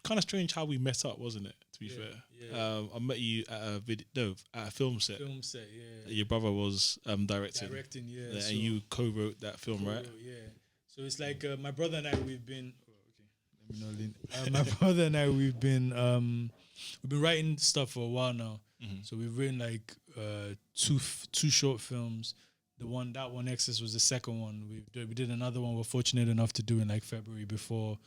kind of strange how we met up, wasn't it? To be fair, I met you at at a film set. Film set, yeah. Your brother was directing. Yeah. And you co-wrote that film, right? Yeah. So it's like my brother and I, we've been. My brother and I, we've been writing stuff for a while now. Mm-hmm. So we've written like two short films. That one Excess was the second one. We did another one. We're fortunate enough to do in like February before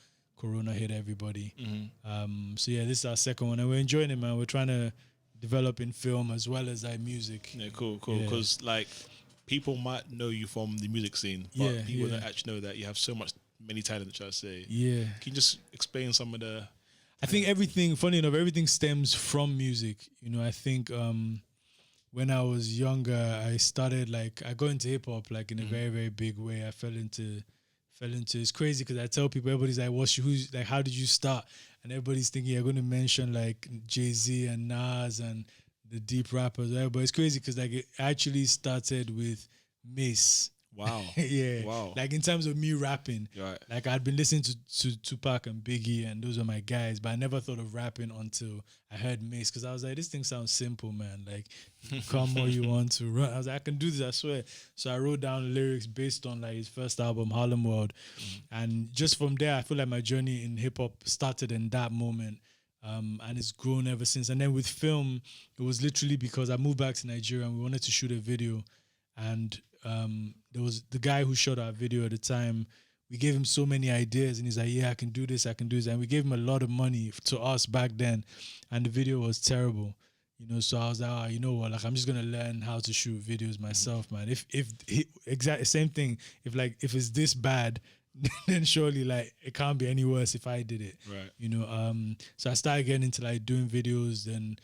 Corona hit everybody. Mm-hmm. So yeah, this is our second one, and we're enjoying it, man. We're trying to develop in film as well as like music. Yeah, cool. Because like people might know you from the music scene, but people don't actually know that you have many talents. Shall I say? Yeah. Can you just explain some of the? I think everything. Funny enough, everything stems from music. You know, I think when I was younger, I got into hip hop like in a very, very big way. I fell into. It's crazy because I tell people, everybody's like, who's like, how did you start? And everybody's thinking you're going to mention like Jay-Z and Nas and the deep rappers, right? But it's crazy because like it actually started with Mace. Wow. Yeah. Wow. Like in terms of me rapping, right. Like I'd been listening to Tupac and Biggie, and those were my guys, but I never thought of rapping until I heard Mace, because I was like, this thing sounds simple, man. Like, come all you want to run. I was like, I can do this, I swear. So I wrote down lyrics based on like his first album, Harlem World. And just from there, I feel like my journey in hip hop started in that moment. And it's grown ever since. And then with film, it was literally because I moved back to Nigeria and we wanted to shoot a video. And there was the guy who shot our video at the time. We gave him so many ideas, and he's like, yeah, I can do this. And we gave him a lot of money to us back then, and the video was terrible. You know, so I was like, you know what? Like, I'm just gonna learn how to shoot videos myself, man. Exactly same thing. If it's this bad, then surely like it can't be any worse if I did it. Right. You know. So I started getting into like doing videos, and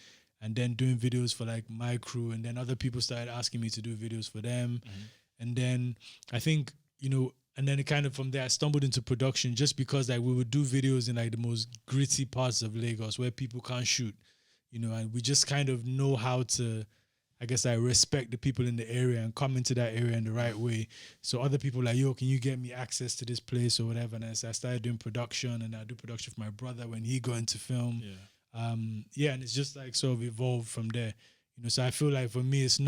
then doing videos for like my crew, and then other people started asking me to do videos for them. And then I think, you know, and then it kind of from there I stumbled into production, just because like we would do videos in like the most gritty parts of Lagos where people can't shoot, you know, and we just kind of know how to, I guess, I respect the people in the area and come into that area in the right way. So other people like, yo, can you get me access to this place or whatever? And so I started doing production, and I do production for my brother when he got into film. And it's just like sort of evolved from there, you know. So I feel like for me, it's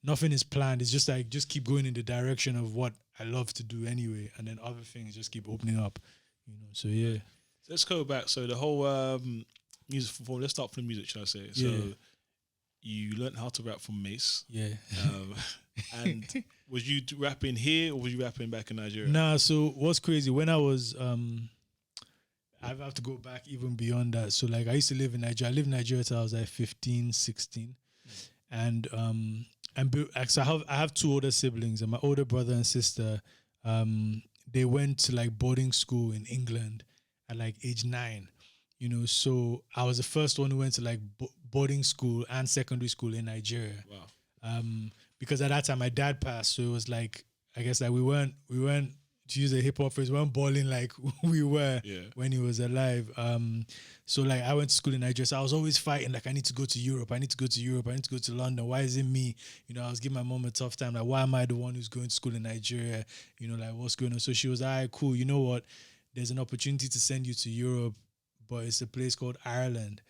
nothing is planned. It's just like just keep going in the direction of what I love to do anyway, and then other things just keep opening up, you know. So yeah. So let's go back. So the whole music form. Let's start from the music, should I say? So you learned how to rap from Mace. Yeah. And was you rapping here or was you rapping back in Nigeria? Nah. So what's crazy, when I was I have to go back even beyond that. So like I used to live in Nigeria. I lived in Nigeria till I was like 15, 16. And so I have two older siblings, and my older brother and sister, they went to like boarding school in England at like age 9, you know. So I was the first one who went to like boarding school and secondary school in Nigeria. Wow. Because at that time my dad passed, so it was like, I guess like we weren't, to use a hip hop phrase, we weren't balling like we were when he was alive. So like I went to school in Nigeria, so I was always fighting, like I need to go to Europe, I need to go to London. Why is it me? You know, I was giving my mom a tough time, like why am I the one who's going to school in Nigeria? You know, like what's going on? So she was like, all right, cool, you know what? There's an opportunity to send you to Europe, but it's a place called Ireland.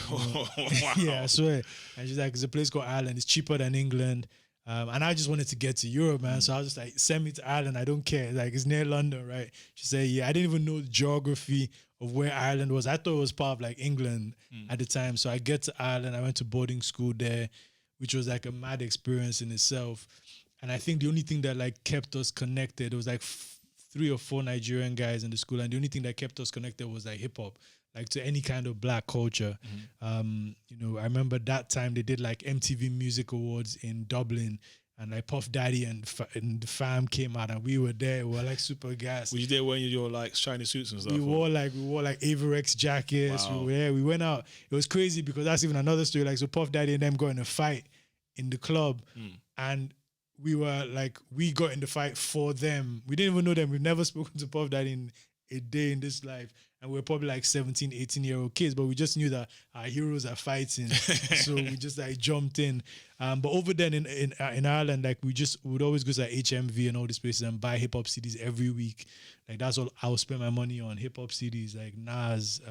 You know? Wow. Yeah, I swear. And she's like, it's a place called Ireland, it's cheaper than England. And I just wanted to get to Europe, man. So I was just like, send me to Ireland. I don't care. Like, it's near London, right? She said, yeah. I didn't even know the geography of where Ireland was. I thought it was part of like England at the time. So I get to Ireland. I went to boarding school there, which was like a mad experience in itself. And I think the only thing that like kept us connected, it was like 3 or 4 Nigerian guys in the school. And the only thing that kept us connected was like hip hop, like to any kind of black culture. You know, I remember that time they did like MTV Music Awards in Dublin, and like Puff Daddy and the fam came out, and we were there. We were like super gassed. Were you there wearing your like shiny suits and stuff? We wore like Averex jackets. Wow. We went out. It was crazy because that's even another story. Like, so Puff Daddy and them got in a fight in the club, and we were like, we got in the fight for them. We didn't even know them. We've never spoken to Puff Daddy in a day in this life. And we were probably like 17, 18-year-old kids, but we just knew that our heroes are fighting. So we just like jumped in. But over then in Ireland, like we would always go to like HMV and all these places and buy hip-hop CDs every week. Like that's all I would spend my money on, hip-hop CDs, like Nas,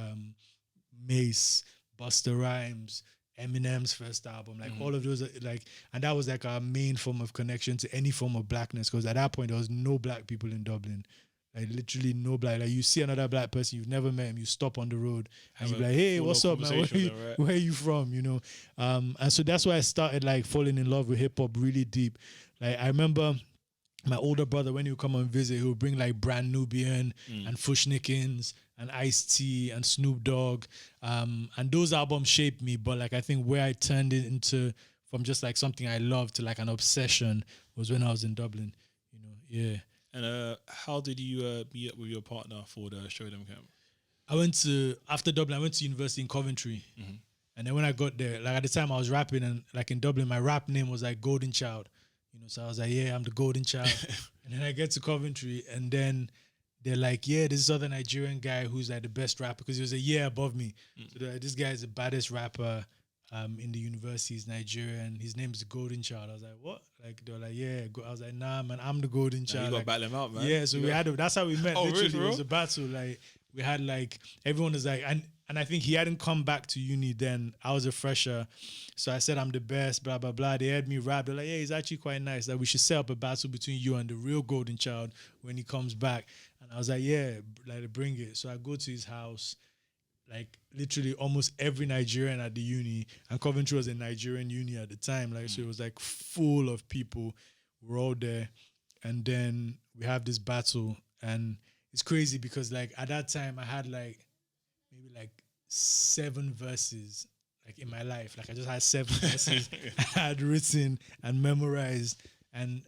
Mace, Busta Rhymes, Eminem's first album, like all of those are like, and that was like our main form of connection to any form of blackness, because at that point there was no black people in Dublin. Like literally no black. Like you see another black person, you've never met him, you stop on the road and you be like, hey, what's up, man? Where are you from? You know? And so that's why I started like falling in love with hip hop really deep. Like I remember my older brother, when he would come on visit, he would bring like Brand Nubian and Fushnikins and Ice-T and Snoop Dogg. And those albums shaped me. But like I think where I turned it into from just like something I loved to like an obsession was when I was in Dublin. You know, yeah. And how did you meet up with your partner for the Show Dem Camp? After Dublin, I went to university in Coventry. And then when I got there, like at the time I was rapping, and like in Dublin, my rap name was like Golden Child. You know, so I was like, yeah, I'm the Golden Child. And then I get to Coventry, and then they're like, yeah, this other Nigerian guy who's like the best rapper, because he was a year above me. So they're like, this guy is the baddest rapper in the university. He's Nigerian. His name is the Golden Child. I was like, what? Like they were like, yeah. I was like, nah, man, I'm the Golden Child. You got to to battle him out, man. Yeah, so that's how we met. Oh, literally, really, it was a battle. Like we had like everyone was like, and I think he hadn't come back to uni then. I was a fresher, so I said I'm the best. Blah blah blah. They heard me rap. They're like, yeah, he's actually quite nice. Like we should set up a battle between you and the real Golden Child when he comes back. And I was like, yeah, like bring it. So I go to his house. Like literally almost every Nigerian at the uni, and Coventry was a Nigerian uni at the time. Like so it was like full of people. We're all there, and then we have this battle, and it's crazy because like at that time I had like maybe like 7 verses like in my life. Like I just had 7 verses I had written and memorized. And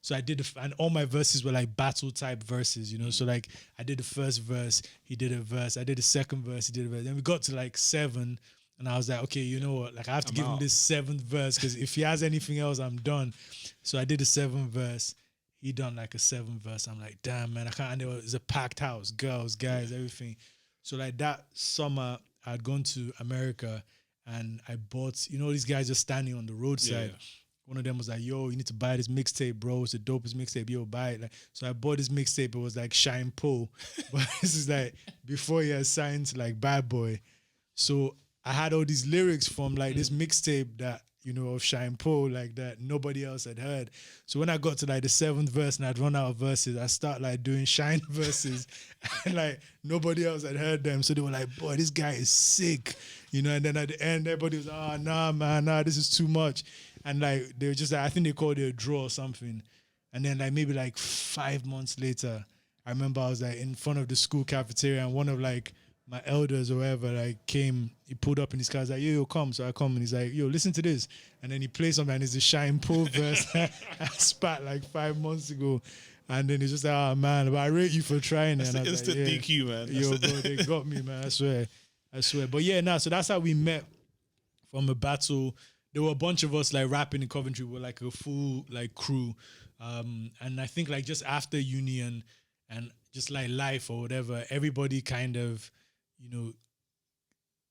so I did, and all my verses were like battle type verses, you know. So like I did the first verse, he did a verse. I did the second verse, he did a verse. Then we got to like 7, and I was like, okay, you know what? Like I have to give him this 7th verse, because if he has anything else, I'm done. So I did the 7th verse. He done like a 7th verse. I'm like, damn, man, I can't. And it was a packed house, girls, guys, everything. So like that summer, I'd gone to America, and I bought, you know, these guys just standing on the roadside. Yeah. One of them was like, yo, you need to buy this mixtape, bro. It's the dopest mixtape. Yo, buy it. Like, so I bought this mixtape. It was like Shyne Poe. But this is like before he had signed to like Bad Boy. So I had all these lyrics from like this mixtape that, you know, of Shyne Poe, like that nobody else had heard. So when I got to like the 7th verse and I'd run out of verses, I start like doing Shyne verses, and like nobody else had heard them. So they were like, boy, this guy is sick. You know, and then at the end, everybody was, oh, nah, man, nah, this is too much. And like they were just like, I think they called it a draw or something. And then like maybe like 5 months later, I remember I was like in front of the school cafeteria, and one of like my elders or whatever like came, he pulled up in his car, he's like, yo, come. So I come, and he's like, yo, listen to this. And then he plays something, and it's the Shyne Poe verse I spat like 5 months ago. And then he's just like, oh man, but I rate you for trying. That's and the instant like, DQ, man. Yo, bro, they got me, man. I swear. But yeah, so that's how we met from a battle. There were a bunch of us like rapping in Coventry. We were like a full like crew. And I think like just after uni and just like life or whatever, everybody kind of, you know,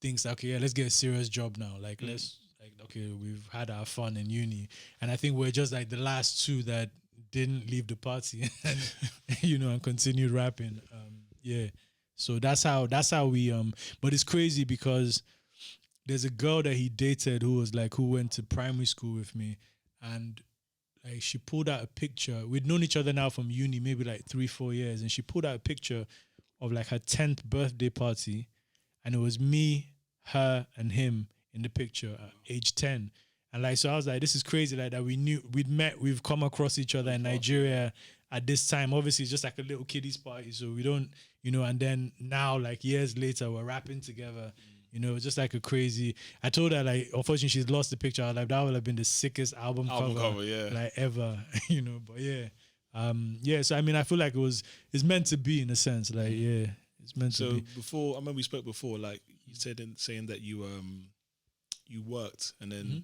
thinks, okay, yeah, let's get a serious job now. Like let's like, okay, we've had our fun in uni. And I think we're just like the last 2 that didn't leave the party and, you know, and continued rapping. Yeah. So that's how we, but it's crazy because there's a girl that he dated who went to primary school with me, and like she pulled out a picture. We'd known each other now from uni, maybe like 3-4 years, and she pulled out a picture of like her 10th birthday party, and it was me, her, and him in the picture at age 10. And like, so I was like, this is crazy, like that we've come across each other in Nigeria at this time. Obviously, it's just like a little kiddies party, so we don't, you know, and then now, like years later, we're rapping together. You know, just like a crazy. I told her like, unfortunately, she's lost the picture. I was like, that would have been the sickest album cover, yeah, like ever. You know, but yeah, yeah. So I mean, I feel like it's meant to be in a sense. Like, yeah, it's meant to be. So before, I remember we spoke before. Like you said, saying that you worked and then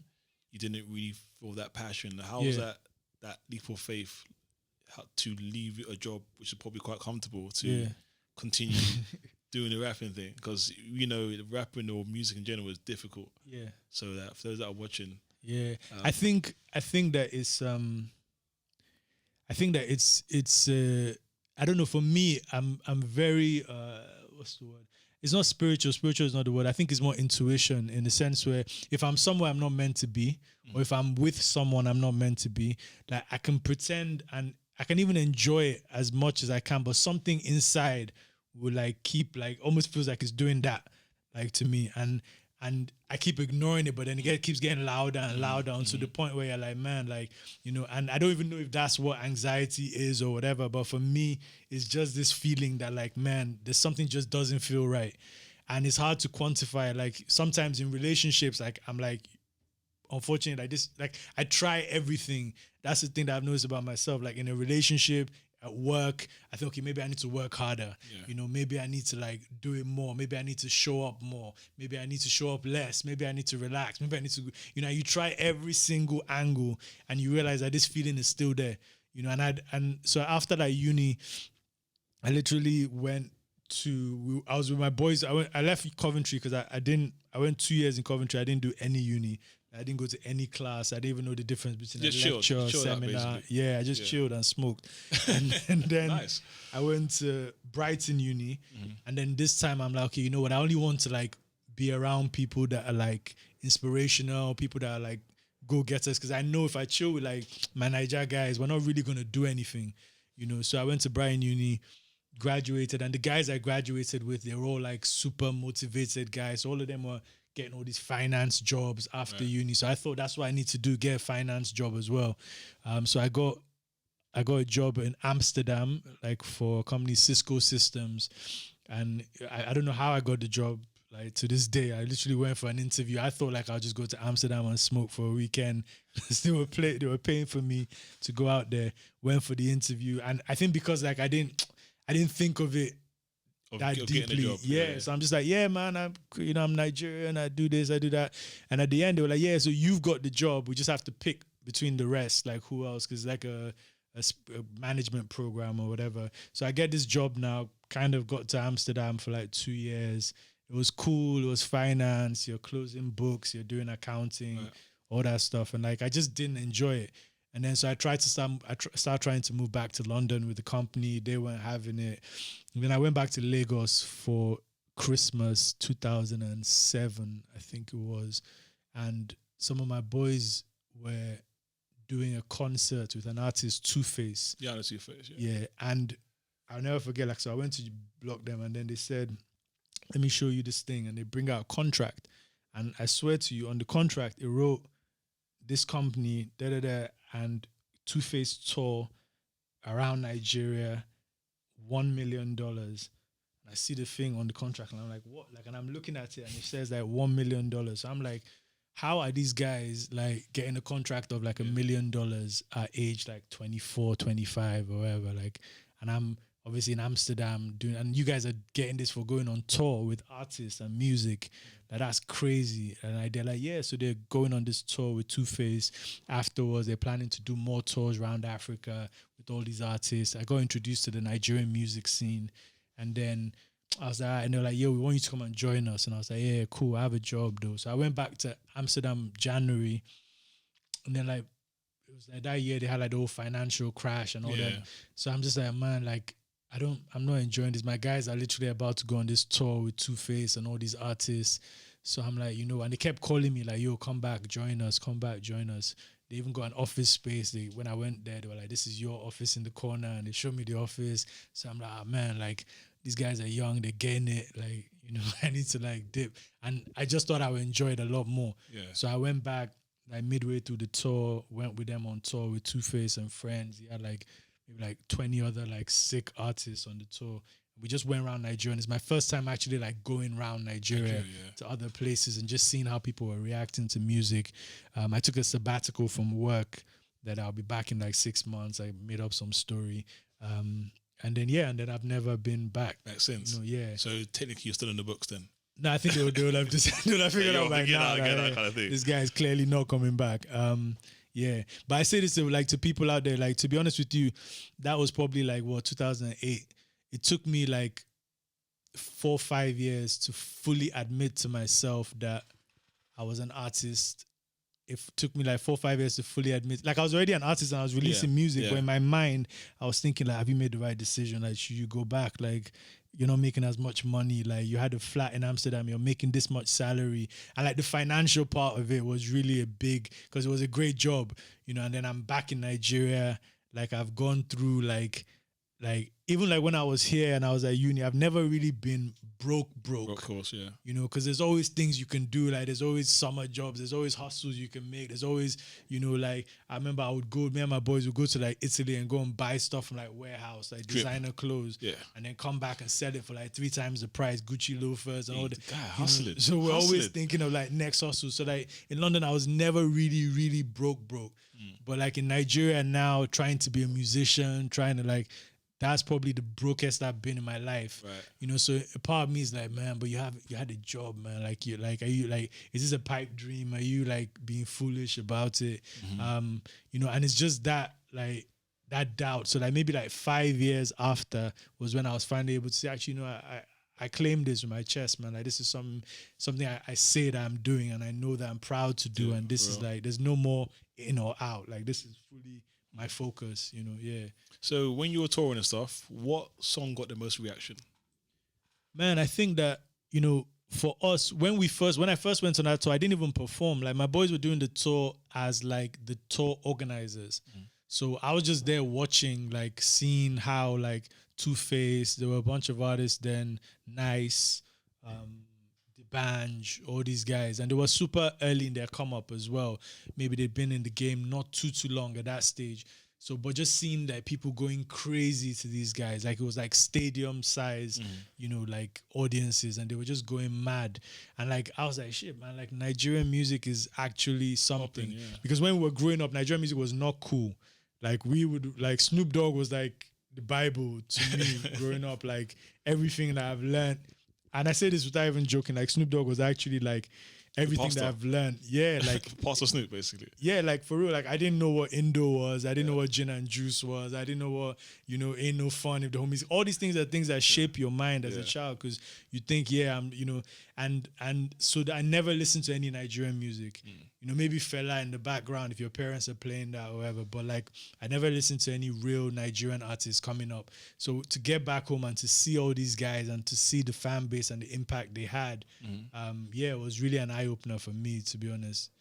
you didn't really feel that passion. How was that leap of faith to leave a job which is probably quite comfortable to continue doing the rapping thing? Because, you know, rapping or music in general is difficult. Yeah. So that for those that are watching, I think that it's I don't know. For me, I'm very what's the word? it's not spiritual. Spiritual is not the word. I think it's more intuition in the sense where if I'm somewhere I'm not meant to be, or if I'm with someone I'm not meant to be, like I can pretend and I can even enjoy it as much as I can, but something inside will like keep like almost feels like it's doing that like to me, and I keep ignoring it, but then it keeps getting louder and louder until the point where you're like, man, like, you know, and I don't even know if that's what anxiety is or whatever, but for me, it's just this feeling that like, man, there's something just doesn't feel right. And it's hard to quantify. Like sometimes in relationships, like I'm like, unfortunately, like this, like I try everything. That's the thing that I've noticed about myself. Like in a relationship, at work, I think, okay, maybe I need to work harder. Yeah. You know, maybe I need to like do it more. Maybe I need to show up more. Maybe I need to show up less. Maybe I need to relax. Maybe I need to, you know, you try every single angle and you realize that this feeling is still there. You know, and so after that uni, I literally went to, I was with my boys. I left Coventry because I went 2 years in Coventry. I didn't do any uni. I didn't go to any class. I didn't even know the difference between just a lecture, chilled seminar. out, yeah, I just chilled and smoked. And then nice. I went to Brighton Uni. And then this time I'm like, okay, you know what? I only want to like be around people that are like inspirational, people that are like go-getters. Because I know if I chill with like my Niger guys, we're not really going to do anything, you know? So I went to Brighton Uni, graduated. And the guys I graduated with, they were all like super motivated guys. All of them were getting all these finance jobs after uni. So I thought that's what I need to do, get a finance job as well. So I got a job in Amsterdam, like for a company, Cisco Systems. And I don't know how I got the job. Like to this day, I literally went for an interview. I thought like I'll just go to Amsterdam and smoke for a weekend. They were paying for me to go out there, went for the interview. And I think because like I didn't think of it that deeply. Yeah. So I'm just like, yeah, man, I'm Nigerian, I do this, I do that. And at the end, they were like, yeah, so you've got the job. We just have to pick between the rest, like who else? Because it's like a management program or whatever. So I get this job now, kind of got to Amsterdam for like 2 years. It was cool. It was finance. You're closing books. You're doing accounting, all that stuff. And like, I just didn't enjoy it. And then so I tried to start trying to move back to London with the company. They weren't having it. And then I went back to Lagos for Christmas 2007, I think it was. And some of my boys were doing a concert with an artist, Two-Face. Yeah, the Two-Face. Yeah, and I'll never forget. Like, so I went to block them, and then they said, "Let me show you this thing," and they bring out a contract. And I swear to you, on the contract, it wrote this company, and Two-Face tour around Nigeria, $1 million. And I see the thing on the contract, and I'm like, what? Like, and I'm looking at it, and it says like $1 million. So I'm like, how are these guys like getting a contract of like $1 million at age like 24, 25 or whatever? Like, and I'm obviously in Amsterdam doing, and you guys are getting this for going on tour with artists and music. That's crazy. And they're like, yeah, so they're going on this tour with Two-Face. Afterwards, they're planning to do more tours around Africa with all these artists. I got introduced to the Nigerian music scene. And then I was like, and they're like, yeah, we want you to come and join us. And I was like, yeah, cool, I have a job though. So I went back to Amsterdam January. And then like, it was like that year they had like the whole financial crash and all that. So I'm just like, man, like, I'm not enjoying this. My guys are literally about to go on this tour with Two-Face and all these artists. So I'm like, and they kept calling me like, yo, come back, join us, come back, join us. They even got an office space. When I went there, they were like, this is your office in the corner. And they showed me the office. So I'm like, oh, man, like, these guys are young, they're getting it. Like, I need to like dip. And I just thought I would enjoy it a lot more. Yeah. So I went back like midway through the tour, went with them on tour with Two-Face and friends. He had like, maybe like 20 other like sick artists on the tour. We just went around Nigeria, and it's my first time actually like going around Nigeria to other places and just seeing how people were reacting to music. I took a sabbatical from work that I'll be back in like 6 months. I made up some story. And then I've never been back. Makes sense. So technically you're still in the books then? No, I think they would have just figured out by now. That kind of thing. This guy is clearly not coming back. Yeah, but I say this to people out there, like, to be honest with you, that was probably like 2008. It took me like 4 or 5 years to fully admit to myself that I was an artist. It took me like 4 or 5 years to fully admit, like I was already an artist and I was releasing music, but in my mind, I was thinking like, have you made the right decision? Like, should you go back? Like, you're not making as much money. Like you had a flat in Amsterdam, you're making this much salary. And like the financial part of it was really a big, because it was a great job, and then I'm back in Nigeria. Like I've gone through like even like when I was here and I was at uni, I've never really been broke. Of course, yeah. Because there's always things you can do. Like there's always summer jobs. There's always hustles you can make. There's always, like I remember me and my boys would go to like Italy and go and buy stuff from like warehouse, like designer clothes. Yeah. And then come back and sell it for like 3 times the price, Gucci loafers and all that. Hustling. So we're always thinking of like next hustle. So like in London, I was never really, really broke. But like in Nigeria now, trying to be a musician, trying to like, that's probably the brokest I've been in my life. Right. So a part of me is like, man, but you had a job, man. Like are you like, is this a pipe dream? Are you like being foolish about it? And it's just that like that doubt. So like maybe like 5 years after was when I was finally able to say, actually, I claim this with my chest, man. Like this is something I say that I'm doing and I know that I'm proud to do. And this is like, there's no more in or out. Like this is fully my focus, yeah. So when you were touring and stuff, what song got the most reaction? Man, I think that, for us, when I first went on that tour, I didn't even perform. Like my boys were doing the tour as like the tour organizers. So I was just there watching, like seeing how like Two-Face, there were a bunch of artists then, Nice, Banj, all these guys, and they were super early in their come up as well. Maybe they'd been in the game not too long at that stage. So, but just seeing that people going crazy to these guys, like it was like stadium size, like audiences, and they were just going mad. And like I was like, shit, man, like Nigerian music is actually something. Because when we were growing up, Nigerian music was not cool. Like we would like Snoop Dogg was like the Bible to me growing up. Like everything that I've learned. And I say this without even joking, like Snoop Dogg was actually like everything that I've learned. Yeah, like Pastor Snoop, basically. Yeah, like for real, like I didn't know what Indo was. I didn't know what gin and juice was. I didn't know what, ain't no fun if the homies. All these things are things that shape your mind as a child because you think, I'm, and so I never listened to any Nigerian music. Maybe Fela in the background if your parents are playing that or whatever. But like I never listened to any real Nigerian artists coming up. So to get back home and to see all these guys and to see the fan base and the impact they had, it was really an eye opener for me, to be honest.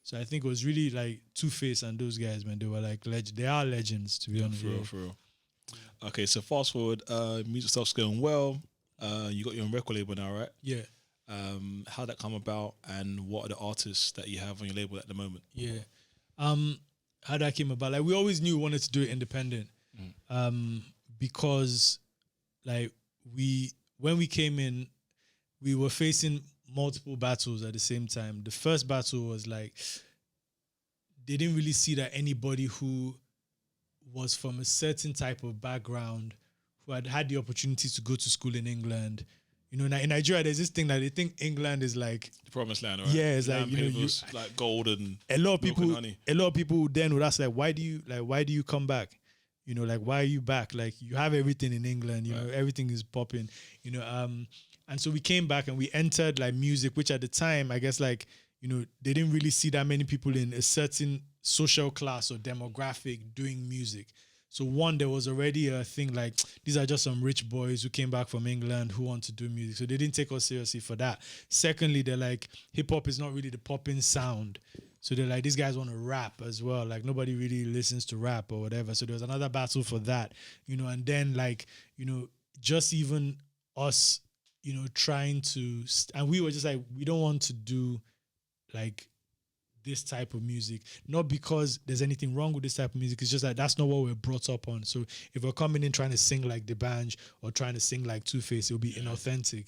So I think it was really like Two-Face and those guys, man. They were like they are legends, to be honest. For real. Okay, so fast forward, music stuff's going well. You got your own record label now, right? Yeah. How'd that come about, and what are the artists that you have on your label at the moment? Yeah. How that came about? Like we always knew we wanted to do it independent. Because like when we came in, we were facing multiple battles at the same time. The first battle was like they didn't really see that anybody who was from a certain type of background, who had had the opportunity to go to school in England. In Nigeria, there's this thing that they think England is like the promised land, right? Yeah, it's like like gold and a lot of people then would ask like, why do you come back? Like why are you back? Like you have everything in England, everything is popping, and so we came back and we entered like music, which at the time I guess like they didn't really see that many people in a certain social class or demographic doing music. So one, there was already a thing like these are just some rich boys who came back from England who want to do music. So they didn't take us seriously for that. Secondly, they're like hip hop is not really the popping sound. So they're like, these guys want to rap as well. Like nobody really listens to rap or whatever. So there was another battle for that, and then like, just even us, trying to, and we were just like, we don't want to do like this type of music, not because there's anything wrong with this type of music. It's just that that's not what we're brought up on. So if we're coming in trying to sing like the Banj or trying to sing like Two-Face, it'll be inauthentic,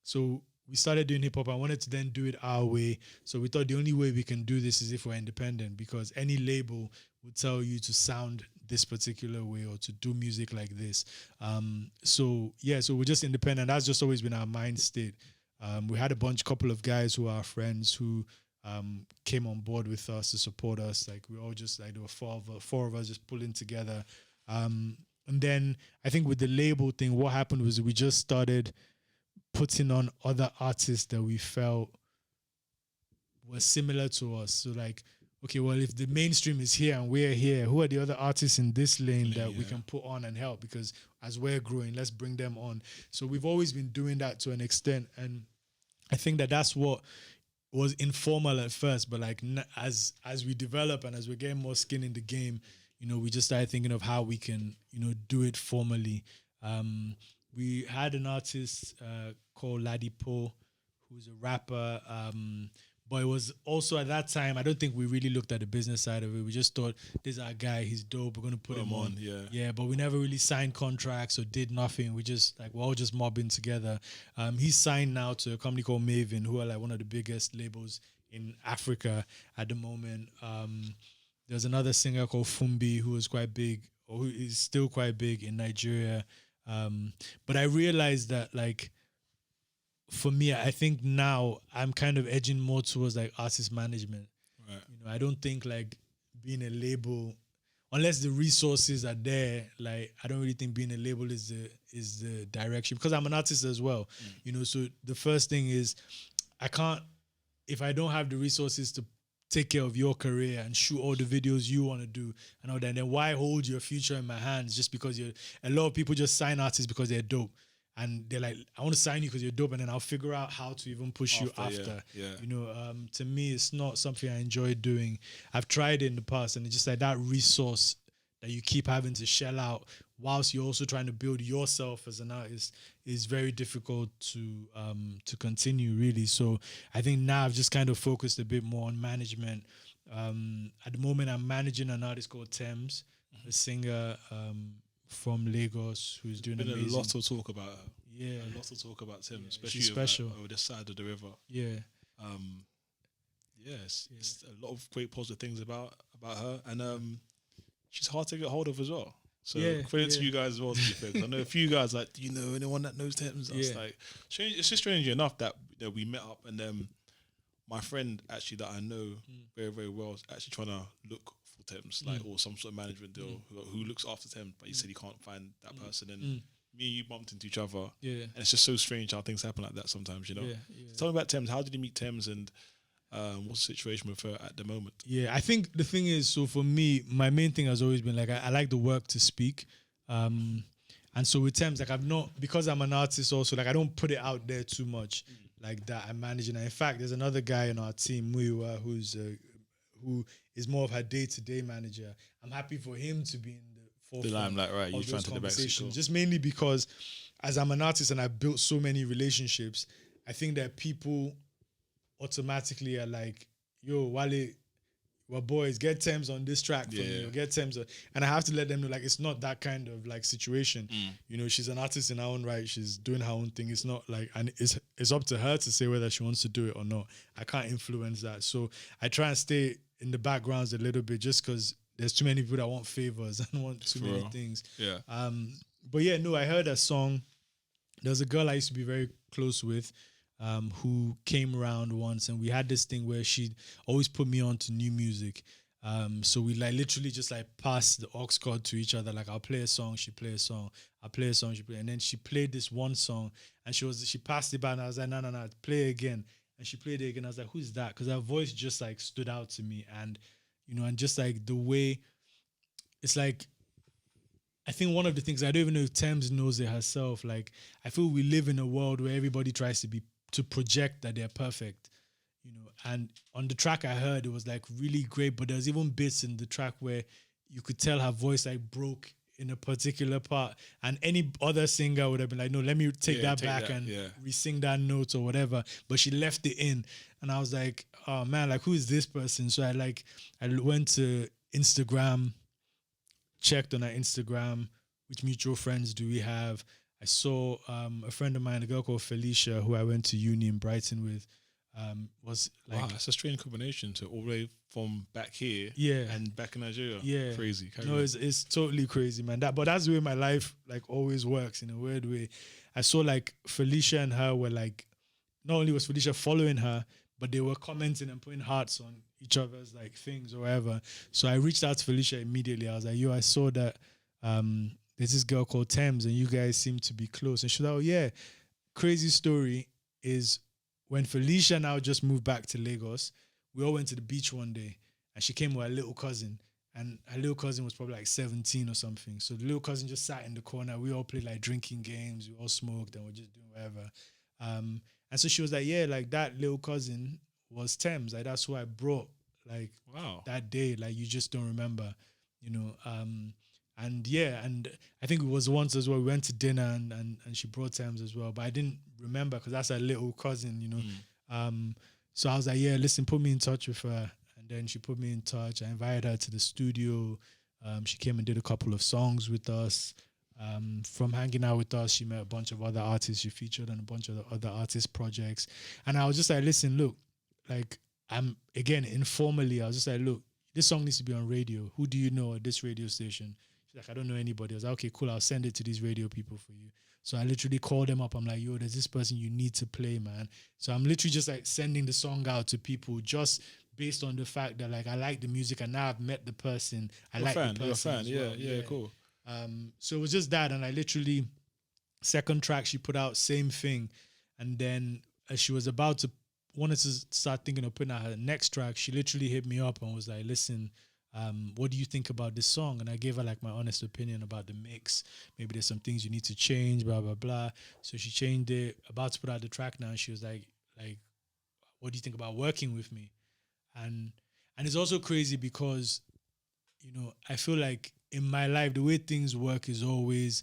So we started doing hip hop. I wanted to then do it our way. So we thought the only way we can do this is if we're independent, because any label would tell you to sound this particular way or to do music like this. So we're just independent. That's just always been our mind state. We had a couple of guys who are our friends who came on board with us to support us. Like we all just like there were four of us just pulling together. And then I think with the label thing, what happened was we just started putting on other artists that we felt were similar to us. So like okay, well, if the mainstream is here and we're here, who are the other artists in this lane that we can put on and help? Because as we're growing, let's bring them on. So we've always been doing that to an extent. And I think that that's what was informal at first, but like as we develop and as we're getting more skin in the game, you know, we just started thinking of how we can, you know, do it formally. We had an artist called Ladipo, who's a rapper. But it was also at that time, I don't think we really looked at the business side of it. We just thought, this is our guy, he's dope, we're going to put him on. Yeah, but we never really signed contracts or did nothing. We just, like, we're all just mobbing together. He's signed now to a company called Maven, who are like one of the biggest labels in Africa at the moment. There's another singer called Fumbi who was quite big, or who is still quite big in Nigeria. But I realized that, like, for me, I think now I'm kind of edging more towards like artist management. Right. You know, I don't think like being a label, unless the resources are there, like I don't really think being a label is the direction, because I'm an artist as well. You know, so the first thing is I can't, if I don't have the resources to take care of your career and shoot all the videos you want to do and all that, then why hold your future in my hands just because a lot of people just sign artists because they're dope. And they're like, I want to sign you because you're dope, and then I'll figure out how to even push you after. Yeah. You know, to me, it's not something I enjoy doing. I've tried it in the past, and it's just like that resource that you keep having to shell out whilst you're also trying to build yourself as an artist is very difficult to continue, really. So I think now I've just kind of focused a bit more on management. At the moment, I'm managing an artist called Tems, a singer from Lagos, who's doing amazing. Been a lot of talk about her. Yeah, a lot of talk about Tim, especially she's special over the side of the river. Yeah, yes, it's a lot of great positive things about her, and she's hard to get hold of as well. So credit to you guys as well. To be fair, 'cause I know a few guys like, do you know anyone that knows Tems? I was like, it's just strange enough that we met up, and my friend actually that I know very, very well is actually trying to look for Tems, like, or some sort of management deal who looks after Tems, but he said he can't find that person, and me and you bumped into each other, and it's just so strange how things happen like that sometimes, you know. So tell me about Tems. How did you meet Tems, and what's the situation with her at the moment? Yeah, I think the thing is, so for me, my main thing has always been like I like the work to speak. And so with Tems, like I've not, because I'm an artist also, like I don't put it out there too much like that. I'm managing it. In fact, there's another guy in our team, Muiwa, who is more of her day-to-day manager. I'm happy for him to be in the forefront. The limelight, right? You trying to the back. Just mainly because as I'm an artist and I've built so many relationships, I think that people automatically are like, yo, Wale, well, boys, get Tems on this track for me, or get Tems on, and I have to let them know, like, it's not that kind of like situation. You know, she's an artist in her own right. She's doing her own thing. It's not like, and it's up to her to say whether she wants to do it or not. I can't influence that. So I try and stay in the backgrounds a little bit, just because there's too many people that want favors and want too many things. Yeah. But yeah, no, I heard a song. There was a girl I used to be very close with, who came around once, and we had this thing where she'd always put me on to new music. So we like literally just like pass the aux cord to each other. Like I'll play a song, she play a song, I'll play a song, she play, and then she played this one song, and she passed it back, and I was like, no, play again. And she played it again. I was like, who's that? Because her voice just like stood out to me, and you know, and just like the way it's like, I think one of the things, I don't even know if Tems knows it herself, like I feel we live in a world where everybody tries to project that they're perfect, you know. And on the track I heard, it was like really great, but there's even bits in the track where you could tell her voice like broke in a particular part, and any other singer would have been like, no, let me take that back and re-sing that note or whatever, but she left it in. And I was like, oh man, like who is this person? So I went to Instagram, checked on her Instagram, which mutual friends do we have. I saw a friend of mine, a girl called Felicia, who I went to uni in Brighton with, was like... Wow, that's a strange combination to all the way from back here and back in Nigeria. Yeah. Crazy. No, it's totally crazy, man. But that's the way my life like always works, in a weird way. I saw like Felicia and her were like, not only was Felicia following her, but they were commenting and putting hearts on each other's like things or whatever. So I reached out to Felicia immediately. I was like, yo, I saw that there's this girl called Tems and you guys seem to be close. And she was like, oh yeah. Crazy story is when Felicia now just moved back to Lagos, we all went to the beach one day and she came with her little cousin. And her little cousin was probably like 17 or something. So the little cousin just sat in the corner. We all played like drinking games. We all smoked and we're just doing whatever. And so she was like, yeah, like that little cousin was Tems. Like that's who I brought like that day. Like you just don't remember, you know. And yeah, and I think it was once as well. We went to dinner and she brought Tems as well. But I didn't remember because that's her little cousin, you know. So I was like, yeah, listen, put me in touch with her. Then she put me in touch. I invited her to the studio. She came and did a couple of songs with us. From hanging out with us, she met a bunch of other artists. She featured on a bunch of other artist projects. And I was just like, listen, look, like again, informally, I was just like, look, this song needs to be on radio. Who do you know at this radio station? She's like, I don't know anybody. I was like, okay, cool. I'll send it to these radio people for you. So I literally called them up. I'm like, yo, there's this person you need to play, man. So I'm literally just like sending the song out to people just based on the fact that like I like the music and now I've met the person. I like the person. You're a fan. Yeah, cool. So it was just that, and I literally second track she put out, same thing, and then as she was about to wanted to start thinking of putting out her next track, she literally hit me up and was like, listen, what do you think about this song? And I gave her like my honest opinion about the mix. Maybe there's some things you need to change, blah blah blah. So she changed it, about to put out the track now, and she was like, what do you think about working with me? And it's also crazy because, you know, I feel like in my life, the way things work is always,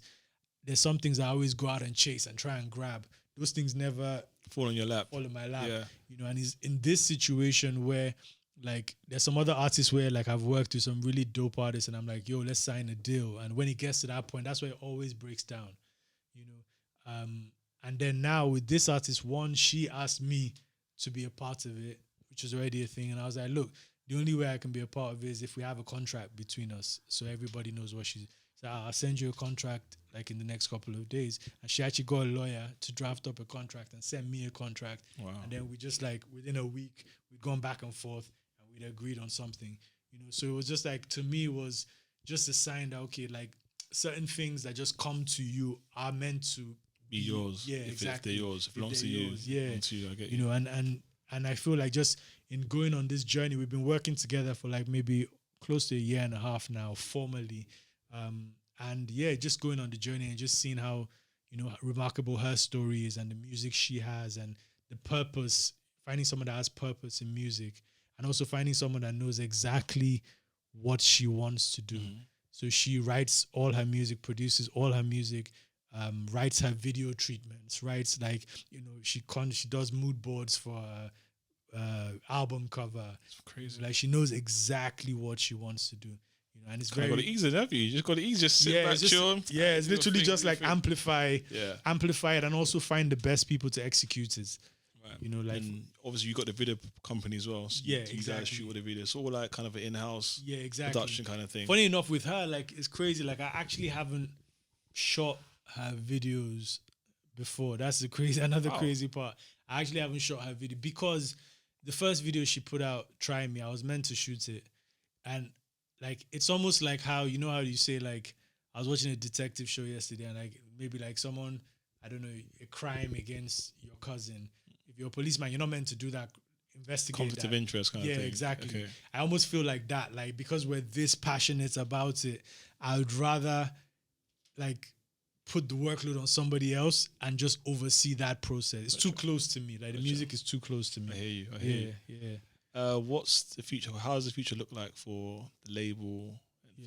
there's some things I always go out and chase and try and grab. Those things never fall on your lap. Fall in my lap. Yeah. You know, and it's in this situation where like there's some other artists where like I've worked with some really dope artists and I'm like, yo, let's sign a deal. And when it gets to that point, that's where it always breaks down, you know. And then now with this artist, one, she asked me to be a part of it, which is already a thing. And I was like, look, the only way I can be a part of it is if we have a contract between us, so everybody knows what she's. So I'll send you a contract like in the next couple of days. And she actually got a lawyer to draft up a contract and send me a contract. Wow. And then we just like within a week we'd gone back and forth and we'd agreed on something. You know, so it was just like, to me, it was just a sign that okay, like certain things that just come to you are meant to be yours. Yeah, if exactly. If they're yours, if it belongs to you. Yeah. Belongs to you, I get you know, and I feel like just in going on this journey, we've been working together for like maybe close to a year and a half now, formally. And yeah, just going on the journey and just seeing how, you know, remarkable her story is and the music she has and the purpose, finding someone that has purpose in music and also finding someone that knows exactly what she wants to do. Mm-hmm. So she writes all her music, produces all her music, writes her video treatments, writes like, you know, she does mood boards for album cover. It's crazy. Like she knows exactly what she wants to do. You know, and it's very got it easy, have you? You just got it easy, just sit back, chill. Yeah, it's literally just like amplify it and also find the best people to execute it. Right. You know, like, and obviously you got the video company as well. So yeah, you guys shoot all the videos. It's all like kind of an in-house production kind of thing. Funny enough, with her, like it's crazy. Like I actually haven't shot her videos before. That's the crazy part. I actually haven't shot her video because the first video she put out, Try Me, I was meant to shoot it. And like, it's almost like how, you know how you say, like, I was watching a detective show yesterday and like, maybe like someone, I don't know, a crime against your cousin. If you're a policeman, you're not meant to do that, investigate conflict of interest kind of thing. Yeah, exactly. Okay. I almost feel like that, like, because we're this passionate about it, I would rather like put the workload on somebody else and just oversee that process. It's too close to me. Like the music is too close to me. I hear you. Yeah. What's the future? How does the future look like for the label,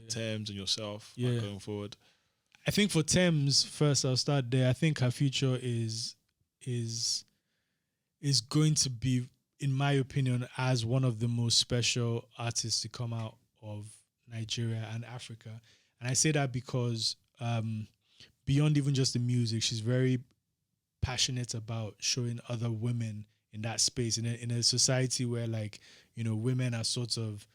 Tems and yourself going forward? I think for Tems, first I'll start there. I think her future is going to be, in my opinion, as one of the most special artists to come out of Nigeria and Africa. And I say that because beyond even just the music, she's very passionate about showing other women in that space, in a society where, like, you know, women are sort of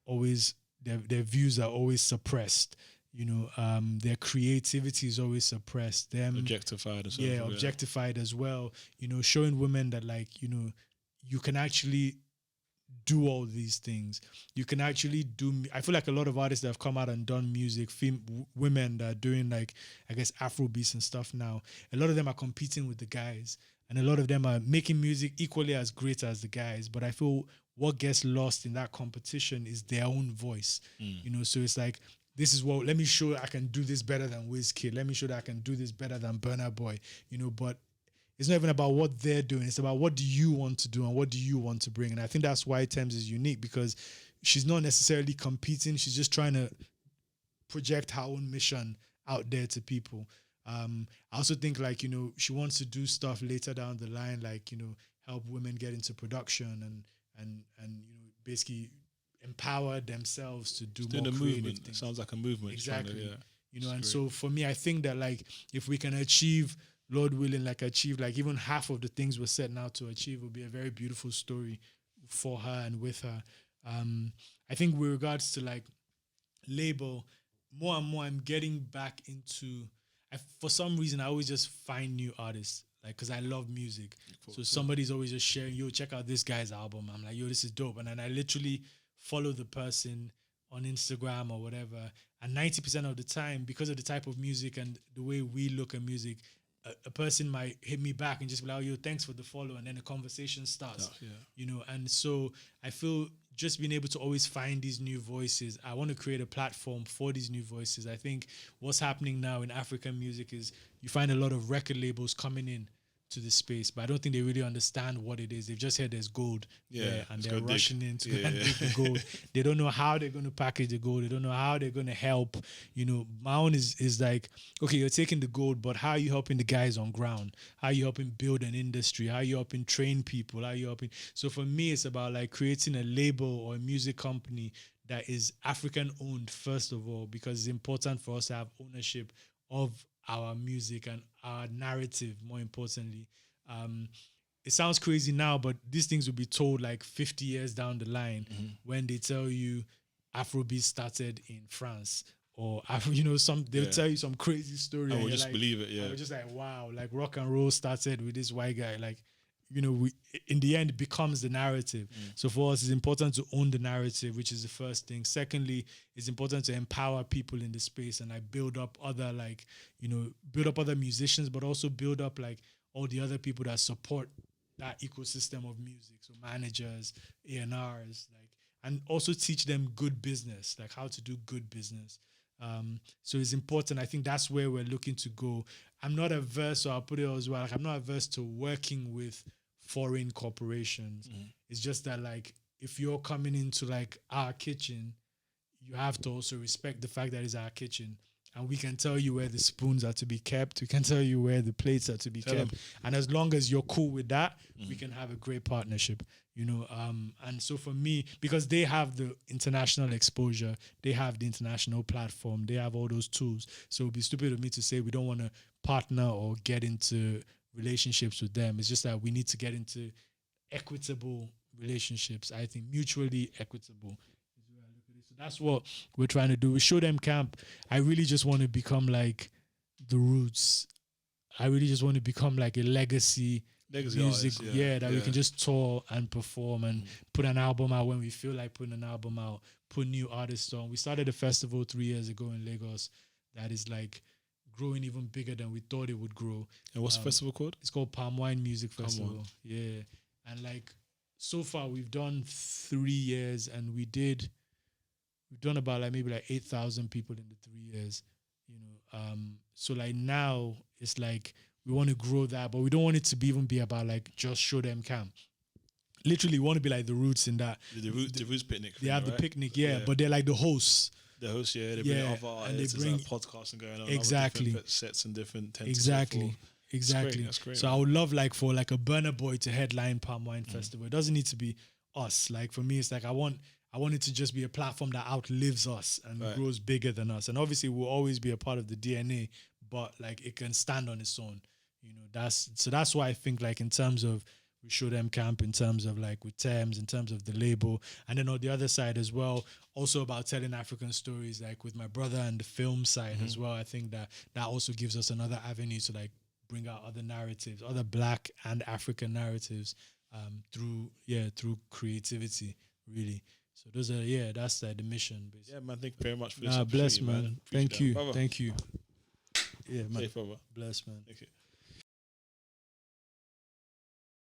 always, their views are always suppressed. You know, their creativity is always suppressed. Them objectified as well. Yeah, objectified as well. You know, showing women that, like, you know, you can actually do all these things. You can actually do. I feel like a lot of artists that have come out and done music, women that are doing, like, I guess, Afrobeats and stuff now, a lot of them are competing with the guys. and a lot of them are making music equally as great as the guys. But I feel what gets lost in that competition is their own voice. You know, so it's like, this is what, let me show I can do this better than Wizkid. Let me show that I can do this better than Burna Boy. You know, but it's not even about what they're doing. It's about what do you want to do and what do you want to bring. And I think that's why Tems is unique, because she's not necessarily competing. She's just trying to project her own mission out there to people. I also think, like, you know, she wants to do stuff later down the line, like, you know, help women get into production and you know, basically empower themselves to do more creative movement. things. It sounds like a movement. Exactly. You know, and so for me, I think that, like, if we can achieve, Lord willing, like achieve like even half of the things we're setting out to achieve, will be a very beautiful story for her and with her. I think with regards to like label, more and more I'm getting back into, for some reason I always just find new artists, like, because I love music. So somebody's always just sharing, yo, check out this guy's album. I'm like, yo, this is dope. And then I literally follow the person on Instagram or whatever. And 90% of the time, because of the type of music and the way we look at music, a person might hit me back and just be like, oh, yo, thanks for the follow. And then the conversation starts, you know. And so I feel just being able to always find these new voices, I want to create a platform for these new voices. I think what's happening now in African music is you find a lot of record labels coming in to the space, but I don't think they really understand what it is. They've just heard there's gold there, and they're rushing in to go and dig the gold. They don't know how they're going to package the gold. They don't know how they're going to help. You know, my own is like, okay, you're taking the gold, but how are you helping the guys on ground? How are you helping build an industry? How are you helping train people? How are you helping? So for me, it's about like creating a label or a music company that is African owned, first of all, because it's important for us to have ownership of our music and our narrative, more importantly. It sounds crazy now, but these things will be told like 50 years down the line when they tell you Afrobeat started in France, or you know, they'll tell you some crazy story. I and will you're just like, believe it. Yeah, I was just like, wow, like rock and roll started with this white guy. Like, you know, in the end, it becomes the narrative. So for us, it's important to own the narrative, which is the first thing. Secondly, it's important to empower people in the space and like build up other, like, you know, build up other musicians, but also build up like all the other people that support that ecosystem of music. So managers, A&Rs, like, and also teach them good business, like how to do good business. So it's important. I think that's where we're looking to go. I'm not averse, so I'll put it as well. Like, I'm not averse to working with foreign corporations. It's just that, like, if you're coming into like our kitchen, you have to also respect the fact that it's our kitchen, and we can tell you where the spoons are to be kept. We can tell you where the plates are to be kept. And as long as you're cool with that, we can have a great partnership, you know. And so for me, because they have the international exposure, they have the international platform, they have all those tools. So it'd be stupid of me to say we don't want to partner or get into relationships with them. It's just that we need to get into equitable relationships. I think mutually equitable. So that's what we're trying to do. We Show Dem Camp. I really just want to become like the Roots. I really just want to become like a legacy music, artist, that we can just tour and perform and put an album out when we feel like putting an album out, put new artists on. We started a festival 3 years ago in Lagos that is like growing even bigger than we thought it would grow. And what's the festival called? It's called Palm Wine Music Festival. Yeah. And like so far we've done 3 years, and we've done about like maybe like 8,000 people in the 3 years, you know. So like now it's like we want to grow that, but we don't want it to even be about like just Show Dem Camp. Literally, we want to be like the Roots in that. The Roots picnic. They have right? the picnic, but they're like the hosts. The hosts, they bring other artists, and they bring like podcasting going on, exactly, different sets and different tents. Exactly. That's great. So I would love like for like a Burna Boy to headline Palm Wine Festival. It doesn't need to be us. Like for me, it's like I want it to just be a platform that outlives us and grows bigger than us. And obviously we'll always be a part of the DNA, but like it can stand on its own. You know, that's why I think like in terms of we Show Dem Camp, in terms of like with Tems, in terms of the label, and then on the other side as well, also about telling African stories, like with my brother and the film side as well. I think that also gives us another avenue to like bring out other narratives, other Black and African narratives through creativity, really. So those are that's the mission. Basically. Yeah, man. Thank you very much for this. Bless, man. Thank you. Brother. Thank you. Yeah, man. Safe, brother. Bless, man. Thank you.